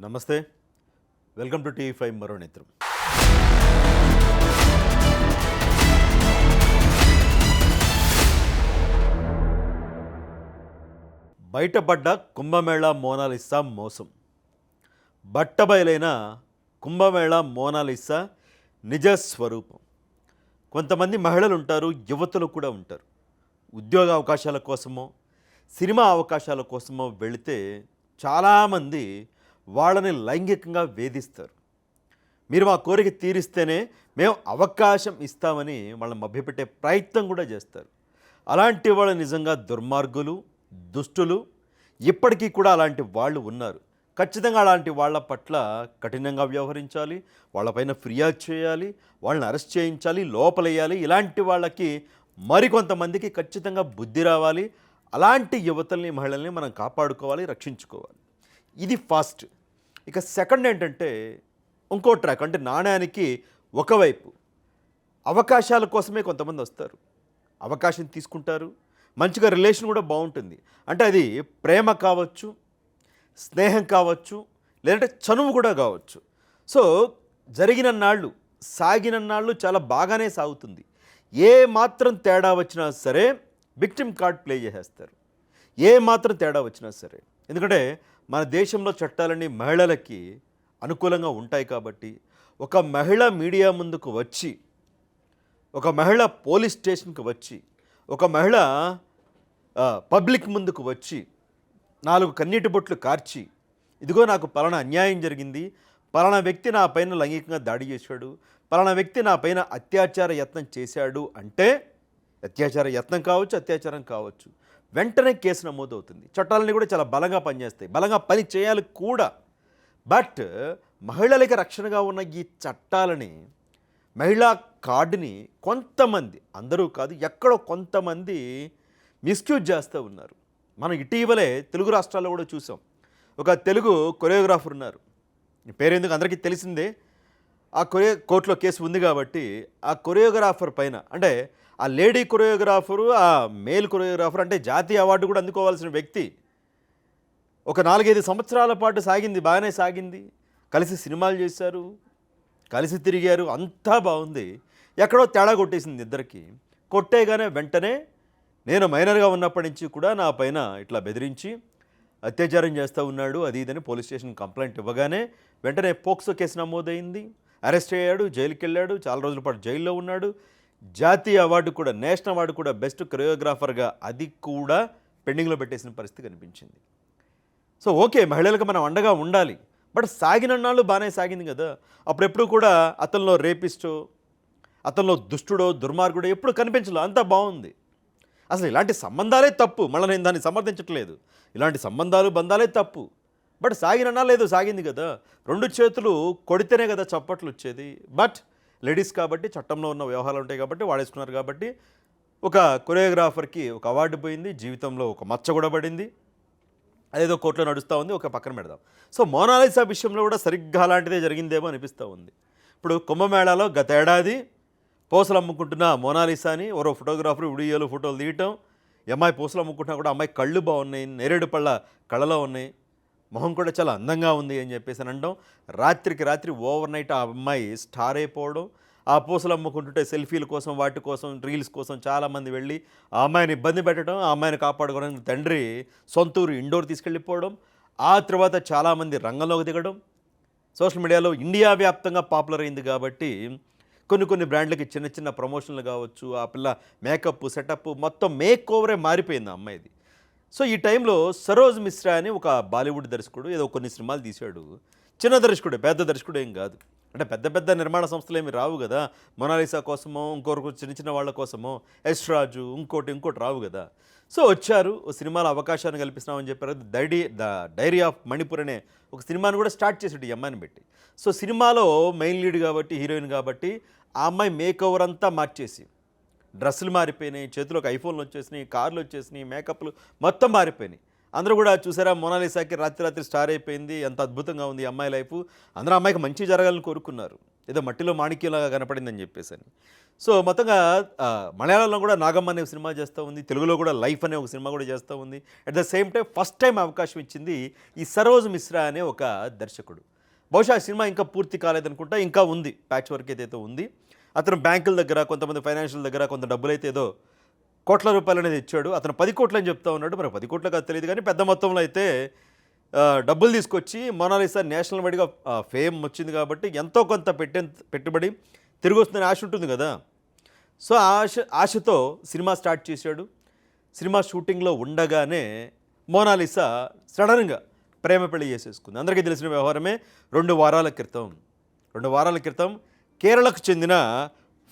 నమస్తే, welcome to TV5 మరో నేత్రం. బయటపడ్డ కుంభమేళా మోనాలిసా మోసం. బట్టబయలైన కుంభమేళా మోనాలిసా నిజ స్వరూపం. కొంతమంది మహిళలు ఉంటారు, యువతులు కూడా ఉంటారు. ఉద్యోగ అవకాశాల కోసమో సినిమా అవకాశాల కోసమో వెళితే చాలామంది వాళ్ళని లైంగికంగా వేధిస్తారు. మీరు మా కోరిక తీరిస్తేనే మేము అవకాశం ఇస్తామని వాళ్ళని మభ్యపెట్టే ప్రయత్నం కూడా చేస్తారు. అలాంటి వాళ్ళు నిజంగా దుర్మార్గులు, దుష్టులు. ఇప్పటికీ కూడా అలాంటి వాళ్ళు ఉన్నారు. ఖచ్చితంగా అలాంటి వాళ్ళ పట్ల కఠినంగా వ్యవహరించాలి, వాళ్ళపైన ఫిర్యాదు చేయాలి, వాళ్ళని అరెస్ట్ చేయించాలి, లోపలేయాలి. ఇలాంటి వాళ్ళకి మరికొంతమందికి ఖచ్చితంగా బుద్ధి రావాలి. అలాంటి యువతల్ని, మహిళల్ని మనం కాపాడుకోవాలి, రక్షించుకోవాలి. ఇది ఫస్ట్. ఇక సెకండ్ ఏంటంటే ఇంకో ట్రాక్, అంటే నాణ్యానికి ఒకవైపు అవకాశాల కోసమే కొంతమంది వస్తారు, అవకాశం తీసుకుంటారు, మంచిగా రిలేషన్ కూడా బాగుంటుంది. అంటే అది ప్రేమ కావచ్చు, స్నేహం కావచ్చు, లేదంటే చనువు కూడా కావచ్చు. సో జరిగిన నాళ్ళు, సాగిన నాళ్ళు చాలా బాగానే సాగుతుంది. ఏ మాత్రం తేడా వచ్చినా సరే విక్టిమ్ కార్డ్ ప్లే చేసేస్తారు, ఏ మాత్రం తేడా వచ్చినా సరే. ఎందుకంటే మన దేశంలో చట్టాలన్నీ మహిళలకి అనుకూలంగా ఉంటాయి కాబట్టి ఒక మహిళ మీడియా ముందుకు వచ్చి, ఒక మహిళ పోలీస్ స్టేషన్కి వచ్చి, ఒక మహిళ పబ్లిక్ ముందుకు వచ్చి 4 కన్నీటి బొట్లు కార్చి, ఇదిగో నాకు పలానా అన్యాయం జరిగింది, పలానా వ్యక్తి నా పైన లైంగికంగా దాడి చేశాడు, పలానా వ్యక్తి నా పైన అత్యాచార యత్నం చేశాడు అంటే, అత్యాచార యత్నం కావచ్చు, అత్యాచారం కావచ్చు, వెంటనే కేసు నమోదవుతుంది. చట్టాలన్నీ కూడా చాలా బలంగా పనిచేస్తాయి, బలంగా పని చేయాలి కూడా. బట్ మహిళలకి రక్షణగా ఉన్న ఈ చట్టాలని, మహిళా కార్డుని కొంతమంది, అందరూ కాదు, ఎక్కడో కొంతమంది మిస్యూజ్ చేస్తూ ఉన్నారు. మనం ఇటీవలే తెలుగు రాష్ట్రాల్లో కూడా చూసాం. ఒక తెలుగు కొరియోగ్రాఫర్ ఉన్నారు, పేరెందుకు అందరికీ తెలిసిందే. ఆ కోర్టులో కేసు ఉంది కాబట్టి ఆ కొరియోగ్రాఫర్ పైన, అంటే ఆ లేడీ కొరియోగ్రాఫరు, ఆ మేల్ కొరియోగ్రాఫర్, అంటే జాతీయ అవార్డు కూడా అందుకోవాల్సిన వ్యక్తి, ఒక 4-5 సంవత్సరాల పాటు సాగింది, బాగానే సాగింది. కలిసి సినిమాలు చేశారు, కలిసి తిరిగారు, అంతా బాగుంది. ఎక్కడో తేడా కొట్టేసింది ఇద్దరికి. కొట్టేగానే వెంటనే నేను మైనర్గా ఉన్నప్పటి నుంచి కూడా నా పైన ఇట్లా బెదిరించి అత్యాచారం చేస్తూ ఉన్నాడు, అది ఇదని పోలీస్ స్టేషన్ కంప్లైంట్ ఇవ్వగానే వెంటనే పోక్సో కేసు నమోదైంది. అరెస్ట్ అయ్యాడు, జైలుకి వెళ్ళాడు, చాలా రోజుల పాటు జైల్లో ఉన్నాడు. జాతీయ అవార్డు కూడా, నేషనల్ అవార్డు కూడా బెస్ట్ కొరియోగ్రాఫర్గా అది కూడా పెండింగ్లో పెట్టేసిన పరిస్థితి కనిపించింది. సో ఓకే, మహిళలకు మనం అండగా ఉండాలి. బట్ సాగిన నాళ్ళు బాగానే సాగింది కదా. అప్పుడెప్పుడు కూడా అతనిలో రేపిస్టో, అతనిలో దుష్టుడో, దుర్మార్గుడో ఎప్పుడు కనిపించలేదు, అంతా బాగుంది. అసలు ఇలాంటి సంబంధాలే తప్పు. మళ్ళీ నేను దాన్ని సమర్థించట్లేదు, ఇలాంటి సంబంధాలు, బంధాలే తప్పు. బట్ సాగిన నాళ్ళు ఏదో సాగింది కదా. 2 చేతులు కొడితేనే కదా చప్పట్లు వచ్చేది. బట్ లేడీస్ కాబట్టి, చట్టంలో ఉన్న వ్యవహారాలు ఉంటాయి కాబట్టి వాడేసుకున్నారు కాబట్టి ఒక కొరియోగ్రాఫర్కి ఒక అవార్డు పోయింది, జీవితంలో ఒక మచ్చ కూడా పడింది. అదేదో కోర్టులో నడుస్తూ ఉంది, ఒక పక్కన పెడదాం. సో మోనాలిసా విషయంలో కూడా సరిగ్గా అలాంటిదే జరిగిందేమో అనిపిస్తూ ఉంది. ఇప్పుడు కుంభమేళాలో గత ఏడాది పూసలు అమ్ముకుంటున్న మోనాలిసాని ఎవరో ఫోటోగ్రాఫర్ వీడియోలు, ఫోటోలు తీయటం, అమ్మాయి పూసలు అమ్ముకుంటున్నా కూడా అమ్మాయి కళ్ళు బాగున్నాయి, నేరేడు పళ్ళ కళ్ళలో ఉన్నాయి, మొహం కూడా చాలా అందంగా ఉంది అని చెప్పేసి అనడం. రాత్రికి రాత్రి ఓవర్ నైట్ ఆ అమ్మాయి స్టార్ అయిపోవడం, ఆ పూసలు అమ్ముకుంటుంటే సెల్ఫీల కోసం, వాటి కోసం, రీల్స్ కోసం చాలామంది వెళ్ళి ఆ అమ్మాయిని ఇబ్బంది పెట్టడం, ఆ అమ్మాయిని కాపాడుకోవడానికి తండ్రి సొంతూరు ఇండోర్ తీసుకెళ్ళిపోవడం, ఆ తర్వాత చాలామంది రంగంలోకి దిగడం. సోషల్ మీడియాలో ఇండియా వ్యాప్తంగా పాపులర్ అయింది కాబట్టి కొన్ని బ్రాండ్లకి చిన్న చిన్న ప్రమోషన్లు కావచ్చు, ఆ పిల్ల మేకప్, సెటప్, మొత్తం మేక్ ఓవరే మారిపోయింది ఆ అమ్మాయిది. సో ఈ టైంలో సరోజ్ మిశ్రా అని ఒక బాలీవుడ్ దర్శకుడు ఏదో కొన్ని సినిమాలు తీశాడు. చిన్న దర్శకుడే, పెద్ద దర్శకుడు ఏం కాదు. అంటే పెద్ద పెద్ద నిర్మాణ సంస్థలు ఏమి రావు కదా. మొనాలిసా కోసమో, ఇంకొకరు చిన్న చిన్న వాళ్ళ కోసమో, యష్ రాజు, ఇంకోటి రావు కదా. సో వచ్చారు, ఓ సినిమాలో అవకాశాన్ని కల్పిస్తున్నామని చెప్పారు. ద డైరీ ఆఫ్ మణిపూర్ అనే ఒక సినిమాని కూడా స్టార్ట్ చేసాడు ఈ అమ్మాయిని పెట్టి. సో సినిమాలో మెయిన్ లీడ్ కాబట్టి, హీరోయిన్ కాబట్టి ఆ అమ్మాయి మేక్ ఓవర్ అంతా మార్చేసి, డ్రెస్సులు మారిపోయినాయి, చేతిలోకి ఐఫోన్లు వచ్చేసినాయి, కార్లు వచ్చేసినాయి, మేకప్లు మొత్తం మారిపోయినాయి. అందరూ కూడా చూసారా, మోనాలిసాకి రాత్రి స్టార్ అయిపోయింది, ఎంత అద్భుతంగా ఉంది అమ్మాయి లైఫ్, అందరూ అమ్మాయికి మంచి జరగాలని కోరుకున్నారు, ఏదో మట్టిలో మాణిక్యంలాగా కనపడిందని చెప్పేసి. సో మొత్తంగా మలయాళంలో కూడా నాగమ్మ అనే ఒక సినిమా చేస్తూ ఉంది, తెలుగులో కూడా లైఫ్ అనే ఒక సినిమా కూడా చేస్తూ ఉంది. At the same time first time అవకాశం ఇచ్చింది ఈ సరోజ్ మిశ్రా అనే ఒక దర్శకుడు. బహుశా ఆ సినిమా ఇంకా పూర్తి కాలేదనుకుంటా, ఇంకా ఉంది, ప్యాచ్ వర్క్ ఏదైతే ఉంది. అతను బ్యాంకుల దగ్గర, కొంతమంది ఫైనాన్షియల్ దగ్గర కొంత డబ్బులు అయితే ఏదో కోట్ల రూపాయలు అనేది ఇచ్చాడు. అతను 10 కోట్లు అని చెప్తా ఉన్నాడు, మరి 10 కోట్లు కాదు తెలియదు, కానీ పెద్ద మొత్తంలో అయితే డబ్బులు తీసుకొచ్చి మోనాలిసా నేషనల్ వైడ్గా ఫేమ్ వచ్చింది కాబట్టి ఎంతో కొంత పెట్టుబడి తిరిగి వస్తుందని ఆశ ఉంటుంది కదా. సో ఆశతో సినిమా స్టార్ట్ చేశాడు. సినిమా షూటింగ్లో ఉండగానే మోనాలిసా సడన్గా ప్రేమ పెళ్లి చేసేసుకుంది. అందరికీ తెలిసిన వ్యవహారమే. 2 వారాల క్రితం కేరళకు చెందిన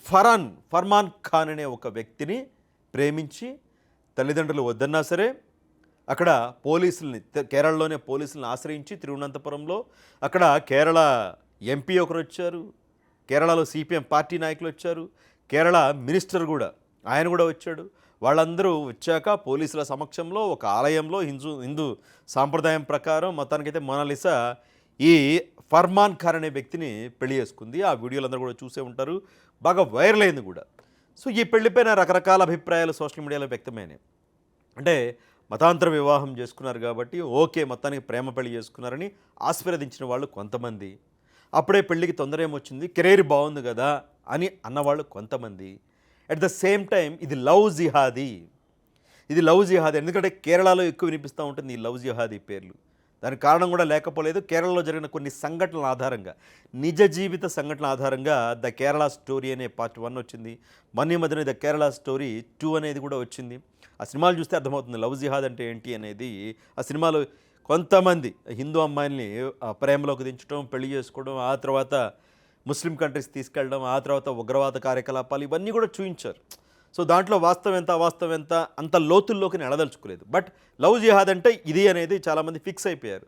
ఫర్మాన్ ఖాన్ అనే ఒక వ్యక్తిని ప్రేమించి తల్లిదండ్రులు వద్దన్నా సరే అక్కడ కేరళలోనే పోలీసులను ఆశ్రయించి తిరువనంతపురంలో అక్కడ కేరళ ఎంపీ ఒకరు వచ్చారు, కేరళలో సిపిఎం పార్టీ నాయకులు వచ్చారు, కేరళ మినిస్టర్ కూడా ఆయన కూడా వచ్చాడు. వాళ్ళందరూ వచ్చాక పోలీసుల సమక్షంలో ఒక ఆలయంలో హిందూ సాంప్రదాయం ప్రకారం మొత్తానికైతే మోనాలిసా ఈ ఫర్మాన్ ఖాన్ అనే వ్యక్తిని పెళ్లి చేసుకుంది. ఆ వీడియోలు అందరూ కూడా చూసే ఉంటారు, బాగా వైరల్ అయింది కూడా. సో ఈ పెళ్లిపైన రకరకాల అభిప్రాయాలు సోషల్ మీడియాలో వ్యక్తమైనాయి. అంటే మతాంతర వివాహం చేసుకున్నారు కాబట్టి ఓకే, మొత్తానికి ప్రేమ పెళ్లి చేసుకున్నారని ఆశీర్వదించిన వాళ్ళు కొంతమంది, అప్పుడే పెళ్ళికి తొందర ఏమొచ్చింది, కెరీర్ బాగుంది కదా అని అన్నవాళ్ళు కొంతమంది. అట్ ద సేమ్ టైం ఇది లవ్ జిహాదీ, ఎందుకంటే కేరళలో ఎక్కువ వినిపిస్తూ ఉంటుంది ఈ లవ్ జిహాదీ పేర్లు. దానికి కారణం కూడా లేకపోలేదు. కేరళలో జరిగిన కొన్ని సంఘటనల ఆధారంగా, నిజ జీవిత సంఘటనల ఆధారంగా ద కేరళ స్టోరీ అనే పార్ట్ 1 వచ్చింది. మధ్యన ద కేరళ స్టోరీ 2 అనేది కూడా వచ్చింది. ఆ సినిమాలు చూస్తే అర్థమవుతుంది లవ్ జిహాద్ అంటే ఏంటి అనేది. ఆ సినిమాలో కొంతమంది హిందూ అమ్మాయిల్ని ప్రేమలోకి దించడం, పెళ్లి చేసుకోవడం, ఆ తర్వాత ముస్లిం కంట్రీస్ తీసుకెళ్ళడం, ఆ తర్వాత ఉగ్రవాద కార్యకలాపాలు ఇవన్నీ కూడా చూపించారు. సో దాంట్లో వాస్తవం ఎంత అవాస్తవం ఎంత అంత లోతుల్లోకి ఎడదలుచుకోలేదు. బట్ లవ్ జిహాద్ అంటే ఇది అనేది చాలామంది ఫిక్స్ అయిపోయారు.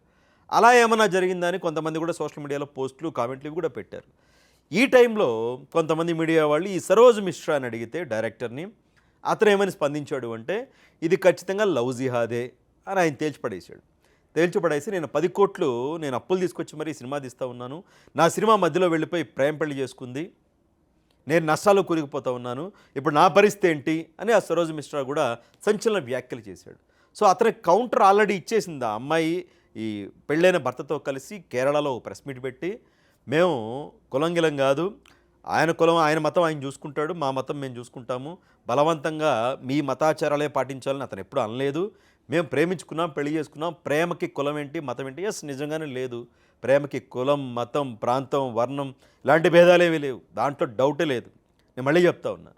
అలా ఏమైనా జరిగిందని కొంతమంది కూడా సోషల్ మీడియాలో పోస్టులు, కామెంట్లు కూడా పెట్టారు. ఈ టైంలో కొంతమంది మీడియా వాళ్ళు ఈ సరోజ్ మిశ్రా అని అడిగితే డైరెక్టర్ని, అతను ఏమని స్పందించాడు అంటే ఇది ఖచ్చితంగా లవ్ జిహాదే అని ఆయన తేల్చిపడేసి నేను 10 కోట్లు నేను అప్పులు తీసుకొచ్చి మరీ సినిమా తీస్తూ ఉన్నాను, నా సినిమా మధ్యలో వెళ్ళిపోయి ప్రేమ పెళ్లి చేసుకుంది, నేను నష్టాలు కూరుకుపోతూ ఉన్నాను, ఇప్పుడు నా పరిస్థితి ఏంటి అని ఆ సరోజ్ మిశ్రా కూడా సంచలన వ్యాఖ్యలు చేశాడు. సో అతనికి కౌంటర్ ఆల్రెడీ ఇచ్చేసింది ఆ అమ్మాయి. ఈ పెళ్ళైన భర్తతో కలిసి కేరళలో ప్రెస్ మీట్ పెట్టి, మేము కులంగిలం కాదు, ఆయన కులం ఆయన మతం ఆయన చూసుకుంటాడు, మా మతం మేము చూసుకుంటాము, బలవంతంగా మీ మతాచారాలే పాటించాలని అతను ఎప్పుడు అనలేదు, మేము ప్రేమించుకున్నాం, పెళ్లి చేసుకున్నాం, ప్రేమకి కులం ఏంటి మతం ఏంటి, ఎస్ నిజంగానే లేదు, ప్రేమకి కులం మతం ప్రాంతం వర్ణం ఇలాంటి భేదాలేవి లేవు, దాంట్లో డౌటే లేదు, నేను మళ్ళీ చెప్తా ఉన్నా.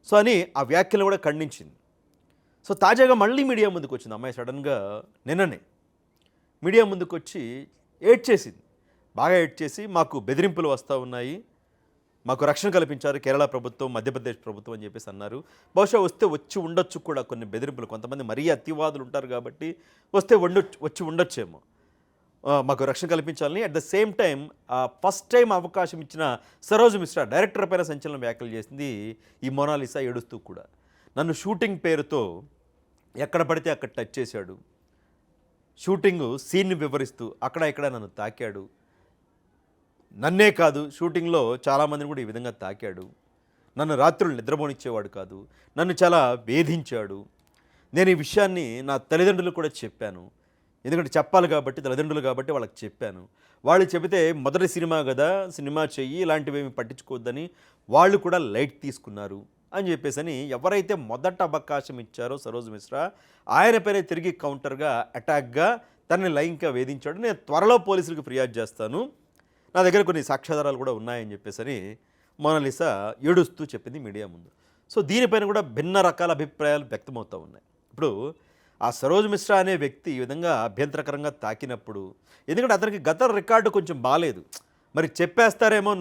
సో అని ఆ వ్యాఖ్యలు కూడా ఖండించింది. సో తాజాగా మళ్ళీ మీడియా ముందుకు వచ్చింది అమ్మాయి. సడన్గా నిన్ననే మీడియా ముందుకు వచ్చి ఏడ్చేసింది, బాగా ఏడ్చేసి మాకు బెదిరింపులు వస్తూ ఉన్నాయి, మాకు రక్షణ కల్పించారు కేరళ ప్రభుత్వం, మధ్యప్రదేశ్ ప్రభుత్వం అని చెప్పేసి అన్నారు. బహుశా వచ్చి ఉండొచ్చు కూడా కొన్ని బెదిరింపులు, కొంతమంది మరీ అతివాదులు ఉంటారు కాబట్టి వచ్చి ఉండొచ్చేమో, మాకు రక్షణ కల్పించాలని. At the same time first time అవకాశం ఇచ్చిన సరోజ్ మిశ్రా డైరెక్టర్ పైన సంచలన వ్యాఖ్యలు చేసింది ఈ మోనాలిసా ఏడుస్తూ కూడా. నన్ను షూటింగ్ పేరుతో ఎక్కడ పడితే అక్కడ టచ్ చేశాడు, షూటింగ్ సీన్ని వివరిస్తూ అక్కడ ఇక్కడ నన్ను తాకాడు, నన్నే కాదు షూటింగ్లో చాలామందిని కూడా ఈ విధంగా తాకాడు, నన్ను రాత్రులు నిద్రపోనిచ్చేవాడు కాదు, నన్ను చాలా వేధించాడు, నేను ఈ విషయాన్ని నా తల్లిదండ్రులకు కూడా చెప్పాను, ఎందుకంటే చెప్పాలి కాబట్టి తల్లిదండ్రులు కాబట్టి వాళ్ళకి చెప్పాను, వాళ్ళు చెబితే మొదటి సినిమా కదా, సినిమా చెయ్యి, ఇలాంటివి ఏమి పట్టించుకోవద్దని వాళ్ళు కూడా లైట్ తీసుకున్నారు అని చెప్పేసి ఎవరైతే మొదట అవకాశం ఇచ్చారో సరోజ్ మిశ్రా ఆయనపైనే తిరిగి కౌంటర్గా అటాక్గా తనని లైంగికంగా వేధించాడు, నేను త్వరలో పోలీసులకు ఫిర్యాదు చేస్తాను, నా దగ్గర కొన్ని సాక్ష్యాధారాలు కూడా ఉన్నాయని చెప్పేసి మోనాలిసా ఏడుస్తూ చెప్పింది మీడియా ముందు. సో దీనిపైన కూడా భిన్న రకాల అభిప్రాయాలు వ్యక్తమవుతూ ఉన్నాయి. ఇప్పుడు ఆ సరోజ్ మిశ్రా అనే వ్యక్తి ఈ విధంగా అభ్యంతరకరంగా తాకినప్పుడు, ఎందుకంటే అతనికి గత రికార్డు కొంచెం బాగాలేదు, మరి చెప్పేస్తారేమో,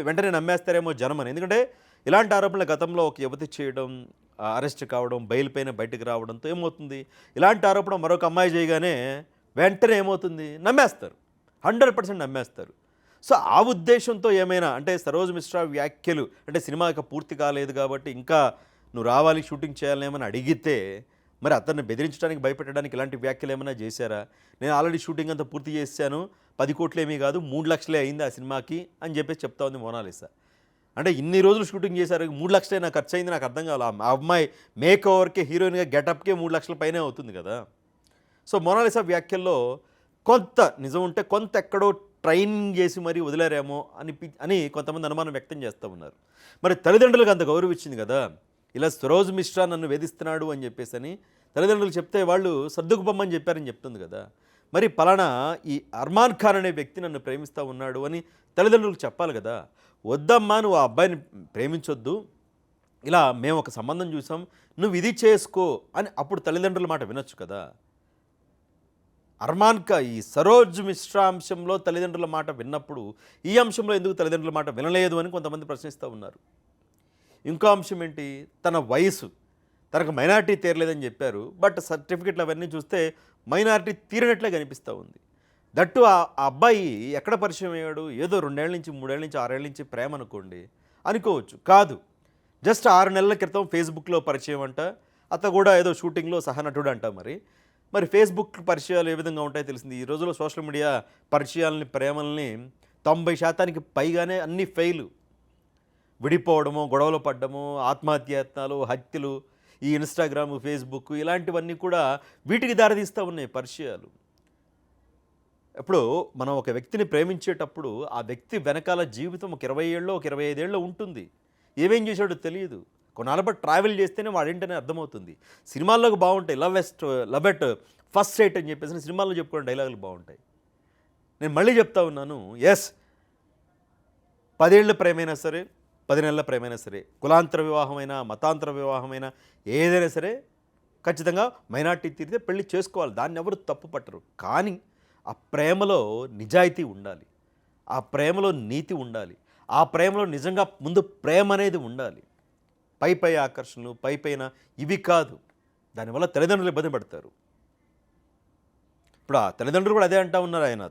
వెంటనే నమ్మేస్తారేమో జనం అని. ఎందుకంటే ఇలాంటి ఆరోపణలు గతంలో ఒక యువతి చేయడం, అరెస్ట్ కావడం, బెయిల్ పైన బయటకు రావడంతో ఏమవుతుంది, ఇలాంటి ఆరోపణ మరొక అమ్మాయి చేయగానే వెంటనే ఏమవుతుంది, నమ్మేస్తారు, 100% నమ్మేస్తారు. సో ఆ ఉద్దేశంతో ఏమైనా అంటే సరోజ్ మిశ్రా వ్యాఖ్యలు అంటే సినిమా ఇక పూర్తి కాలేదు కాబట్టి ఇంకా నువ్వు రావాలి షూటింగ్ చేయాలని ఏమైనా అడిగితే, మరి అతన్ని బెదిరించడానికి భయపెట్టడానికి ఇలాంటి వ్యాఖ్యలు ఏమైనా చేశారా, నేను ఆల్రెడీ షూటింగ్ అంతా పూర్తి చేశాను, 10 కోట్లు ఏమీ కాదు 3 లక్షలే అయింది ఆ సినిమాకి అని చెప్పేసి చెప్తా ఉంది మోనాలిసా. అంటే ఇన్ని రోజులు షూటింగ్ చేశారు, 3,00,000 నాకు ఖర్చు అయింది, నాకు అర్థం కావాలి. ఆ అమ్మాయి మేక్ ఓవర్‌కి, హీరోయిన్‌గా గెటప్‌కే 3,00,000 పైనే అవుతుంది కదా! సో, మోనాలిసా వ్యాఖ్యల్లో కొంత నిజం ఉంటే, కొంత ఎక్కడో ట్రైనింగ్ చేసి మరీ వదిలారేమో అని కొంతమంది అనుమానం వ్యక్తం చేస్తూ ఉన్నారు. మరి తల్లిదండ్రులకు అంత గౌరవం ఇచ్చింది కదా! ఇలా సరోజ్ మిశ్రా నన్ను వేధిస్తున్నాడు అని చెప్పేసని తల్లిదండ్రులు చెప్తే వాళ్ళు సర్దుకుపోమ్మని చెప్పారని చెప్తుంది కదా! మరి పలానా ఈ అర్మాన్ ఖాన్ అనే వ్యక్తి నన్ను ప్రేమిస్తూ ఉన్నాడు అని తల్లిదండ్రులకు చెప్పాలి కదా! వద్దమ్మా, నువ్వు ఆ అబ్బాయిని ప్రేమించొద్దు, ఇలా మేము ఒక సంబంధం చూసాం, నువ్వు ఇది చేసుకో అని అప్పుడు తల్లిదండ్రుల మాట వినొచ్చు కదా! ఈ సరోజ్ మిశ్రా అంశంలో తల్లిదండ్రుల మాట విన్నప్పుడు ఈ అంశంలో ఎందుకు తల్లిదండ్రుల మాట వినలేదు అని కొంతమంది ప్రశ్నిస్తూ ఉన్నారు. ఇంకో అంశం ఏంటి, తన వయసు, తనకు మైనారిటీ తీరలేదని చెప్పారు. బట్ సర్టిఫికెట్లు అవన్నీ చూస్తే మైనారిటీ తీరినట్లే కనిపిస్తూ ఉంది. దట్టు ఆ అబ్బాయి ఎక్కడ పరిచయం అయ్యాడు, ఏదో 2 ఏళ్ల నుంచి, 3 ఏళ్ల నుంచి, 6 ఏళ్ల నుంచి ప్రేమ అనుకోండి, అనుకోవచ్చు. కాదు, జస్ట్ 6 నెలల క్రితం ఫేస్బుక్లో పరిచయం అంట. అత కూడా ఏదో షూటింగ్లో సహనటుడు అంట. మరి ఫేస్బుక్ పరిచయాలు ఏ విధంగా ఉంటాయో తెలిసింది. ఈ రోజుల్లో సోషల్ మీడియా పరిచయాలని, ప్రేమల్ని 90% పైగానే అన్ని ఫెయిలు. విడిపోవడము, గొడవలు పడ్డము, ఆత్మహత్యాయత్నాలు, హత్యలు, ఈ ఇన్స్టాగ్రాము, ఫేస్బుక్ ఇలాంటివన్నీ కూడా వీటికి దారితీస్తూ ఉన్నాయి పరిచయాలు. ఇప్పుడు మనం ఒక వ్యక్తిని ప్రేమించేటప్పుడు ఆ వ్యక్తి వెనకాల జీవితం ఒక 20 ఏళ్ళో, ఒక 25 ఏళ్ళో ఉంటుంది. ఏమేం చేశాడో తెలియదు. కొన్నాళ్ళ పాటు ట్రావెల్ చేస్తేనే వాడేంటనే అర్థమవుతుంది. సినిమాల్లోకి బాగుంటాయి, లవ్ ఎట్ ఫస్ట్ సైట్ అని చెప్పేసి సినిమాల్లో చెప్పుకునే డైలాగులు బాగుంటాయి. నేను మళ్ళీ చెప్తా ఉన్నాను, ఎస్, 10 ఏళ్ల ప్రేమైనా సరే, 10 నెలల ప్రేమైనా సరే, కులాంతర వివాహమైనా, మతాంతర వివాహమైనా, ఏదైనా సరే ఖచ్చితంగా మైనార్టీ తీరితే పెళ్లి చేసుకోవాలి. దాన్ని ఎవరు తప్పు పట్టరు. కానీ ఆ ప్రేమలో నిజాయితీ ఉండాలి, ఆ ప్రేమలో నీతి ఉండాలి, ఆ ప్రేమలో నిజంగా ముందు ప్రేమ అనేది ఉండాలి. పై ఆకర్షణలు, పైన ఇవి కాదు. దానివల్ల తల్లిదండ్రులు ఇబ్బంది పడతారు. ఇప్పుడు ఆ తల్లిదండ్రులు కూడా అదే అంటూ ఉన్నారు. ఆయన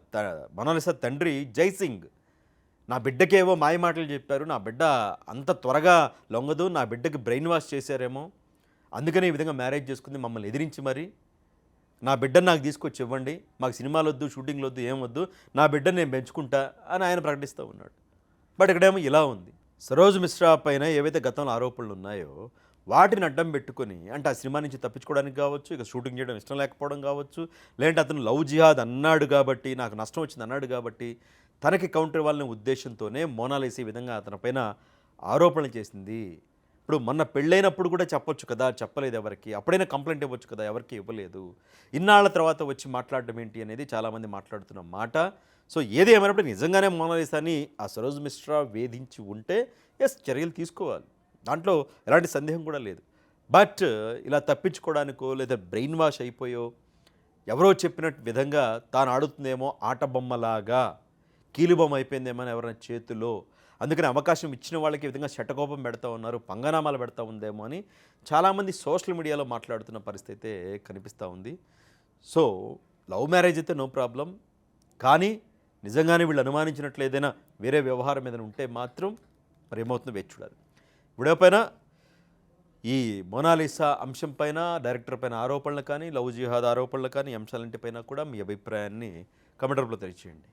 మోనాలిసా తండ్రి జైసింగ్, నా బిడ్డకేవో మాయ మాటలు చెప్పారు, నా బిడ్డ అంత త్వరగా లొంగదు, నా బిడ్డకి బ్రెయిన్ వాష్ చేశారేమో, అందుకనే ఈ విధంగా మ్యారేజ్ చేసుకుంది, మమ్మల్ని ఎదిరించి మరి, నా బిడ్డను నాకు తీసుకొచ్చి ఇవ్వండి, మాకు సినిమాలు వద్దు, షూటింగ్లు వద్దు, ఏమొద్దు, నా బిడ్డను నేను పెంచుకుంటా అని ఆయన ప్రకటిస్తూ ఉన్నాడు. బట్ ఇక్కడేమో ఇలా ఉంది. సరోజ్ మిశ్రా పైన ఏవైతే గతంలో ఆరోపణలు ఉన్నాయో వాటిని అడ్డం పెట్టుకొని, అంటే ఆ సినిమా నుంచి తప్పించుకోవడానికి కావచ్చు, ఇక షూటింగ్ చేయడం ఇష్టం లేకపోవడం కావచ్చు, లేదంటే అతను లవ్ జిహాద్ అన్నాడు కాబట్టి, నాకు నష్టం వచ్చింది అన్నాడు కాబట్టి, తనకి కౌంటర్ ఇవ్వాలనే ఉద్దేశంతోనే మోనాలిసా ఈ విధంగా అతనిపైన ఆరోపణలు చేసింది. ఇప్పుడు మొన్న పెళ్ళైనప్పుడు కూడా చెప్పొచ్చు కదా, చెప్పలేదు ఎవరికి, అప్పుడైనా కంప్లైంట్ ఇవ్వచ్చు కదా, ఎవరికి ఇవ్వలేదు. ఇన్నాళ్ల తర్వాత వచ్చి మాట్లాడడం ఏంటి అనేది చాలామంది మాట్లాడుతున్న మాట. సో ఏది ఏమైనప్పుడు నిజంగానే మోనాలిసాని ఆ సరోజ్ మిశ్రా వేధించి ఉంటే ఎస్, చర్యలు తీసుకోవాలి, దాంట్లో ఎలాంటి సందేహం కూడా లేదు. బట్ ఇలా తప్పించుకోవడానికో లేదా బ్రెయిన్ వాష్ అయిపోయో, ఎవరో చెప్పినట్టు విధంగా తాను ఆడుతుందేమో ఆట బొమ్మలాగా, కీలుబొమ్మ అయిపోయిందేమో ఎవరైనా చేతిలో, అందుకని అవకాశం ఇచ్చిన వాళ్ళకి ఈ విధంగా శటకోపం పెడతా ఉన్నారు, పంగనామాలు పెడతా ఉందేమో అని చాలామంది సోషల్ మీడియాలో మాట్లాడుతున్న పరిస్థితి అయితే కనిపిస్తూ ఉంది. సో లవ్ మ్యారేజ్ అయితే నో ప్రాబ్లం, కానీ నిజంగానే వీళ్ళు అనుమానించినట్లు ఏదైనా వేరే వ్యవహారం ఏదైనా ఉంటే మాత్రం మరి ఏమవుతుందో వేచి చూడాలి. వీడియో పైన ఈ మోనాలిసా అంశం పైన, డైరెక్టర్ పైన ఆరోపణలు కానీ, లవ్ జిహాద్ ఆరోపణలు కానీ, అంశాలంటిపైన కూడా మీ అభిప్రాయాన్ని కామెంట్ రూపంలో తెలియజేయండి.